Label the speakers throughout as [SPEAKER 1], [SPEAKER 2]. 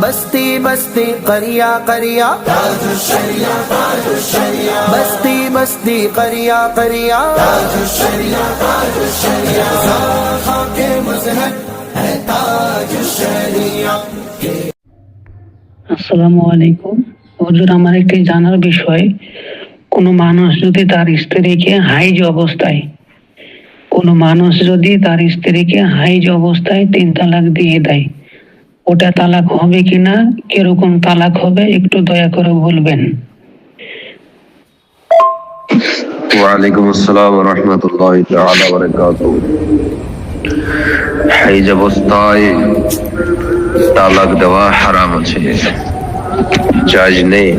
[SPEAKER 1] बस्ती बस्ती करिया करिया ताजुश्शरिया ताजुश्शरिया बस्ती बस्ती करिया करिया ताजुश्शरिया ताजुश्शरिया खाके मज़हब है ताजुश्शरिया।
[SPEAKER 2] আসসালামু আলাইকুম। হুজুর, আমার একটি জানার বিষয়, কোনো মানুষ যদি তার স্ত্রীকে হাইজ অবস্থায় 3 তালাক দিয়ে দেয়, ওটা তালাক হবে কিনা, কিরকম তালাক হবে, একটু দয়া করে বলবেন।
[SPEAKER 3] ওয়ালাইকুম আসসালাম ওয়া রাহমাতুল্লাহি তাআলা ওয়া বারাকাতুহু। হাইজ অবস্থায় তালাক দেওয়া হারাম আছে, জায়েজ নেই।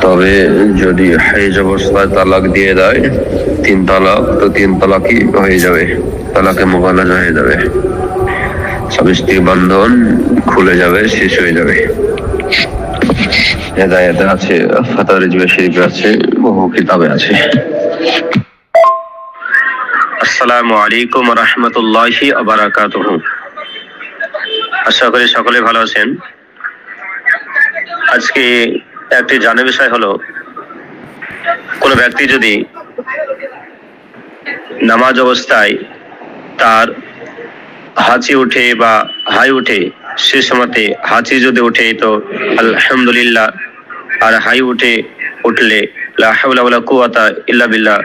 [SPEAKER 3] তবে যদি হাইজ অবস্থায় তালাক দিয়ে দেয় 3 তালাক, তো 3 তালাকই হয়ে যাবে, তালাকে মুগাল্লাজা হয়ে যাবে, স্বামী স্ত্রীর বন্ধন খুলে যাবে, শেষ হয়ে যাবে। হেদায়েতে আছে, ফাতোয়া রিজভী শরীফে আছে, বহু কিতাবে আছে। আসসালামু আলাইকুম ওয়া রাহমাতুল্লাহি ওয়া বারাকাতুহু। আশা করি সকলে ভালো আছেন। আজকে একটি জানার বিষয় হলো, কোন ব্যক্তি যদি নামাজ অবস্থায় তার হাঁচি উঠে বা হাই উঠে, সে সময়তে হাঁচি যদি উঠে তো আলহামদুলিল্লাহ, আর হাই উঠলে লা হাওলা ওয়ালা কুওয়াতা ইল্লা বিল্লাহ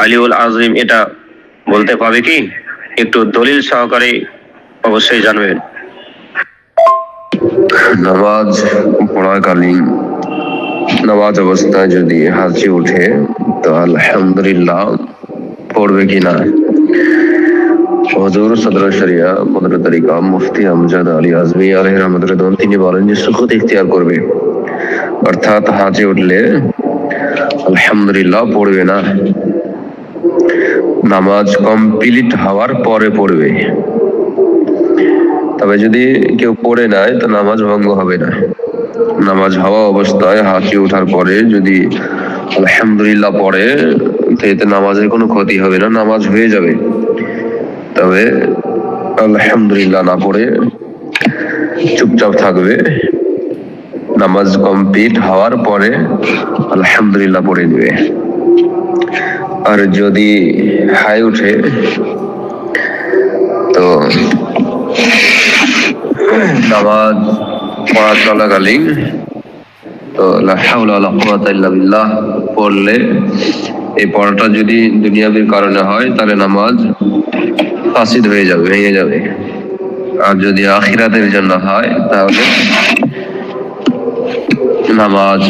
[SPEAKER 3] আলিউল আযীম, এটা বলতে পাবে কি? একটু দলিল সহকারে অবশ্যই জানবেন। নামাজ পড়াকালীন নামাজ অবস্থায় যদি হাঁচি উঠে তো আলহামদুলিল্লাহ পড়বে কিনা, হুজুর সদর শরিয়া 15 তারিখা মুফতি আমজাদ আলী আজমি আলাইহির রহমাতুল্লাহ, তিনি বলেন যে সুকুত ইখতিয়ার করবে, অর্থাৎ হাঁচি উঠলে আলহামদুলিল্লাহ পড়বে না, নামাজ কমপ্লিট হওয়ার পরে পড়বে। তবে যদি কেউ পড়ে নেয় তো নামাজ ভঙ্গ হবে না। নামাজ হওয়া অবস্থায় হাঁচি ওঠার পরে যদি আলহামদুলিল্লাহ পড়ে তো এতে নামাজের কোনো ক্ষতি হবে না, নামাজ হয়ে যাবে। তবে আলহামদুলিল্লাহ না পড়ে চুপচাপ থাকবে, নামাজ কমপ্লিট হওয়ার পরে আলহামদুলিল্লাহ পড়ে নেবে। আর যদি হাই উঠে তো নামাজ পড়া চলাকালীন তো লা হাওলা ওয়ালা কুওয়াতা ইল্লা বিল্লাহ পড়লে, এই পড়াটা যদি দুনিয়াবির কারণে হয় তাহলে নামাজ ফাসিদ হয়ে যাবে, ভেঙে যাবে। আর যদি আখিরাতের জন্য হয় তাহলে নামাজ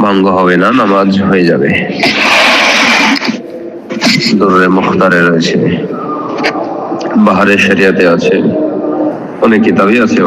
[SPEAKER 3] ভঙ্গ হবে না, নামাজ হয়ে যাবে। দুররে মুখতারে রয়েছে, বাহারে শরিয়াতে আছে, অনেক কিতাবই আছে।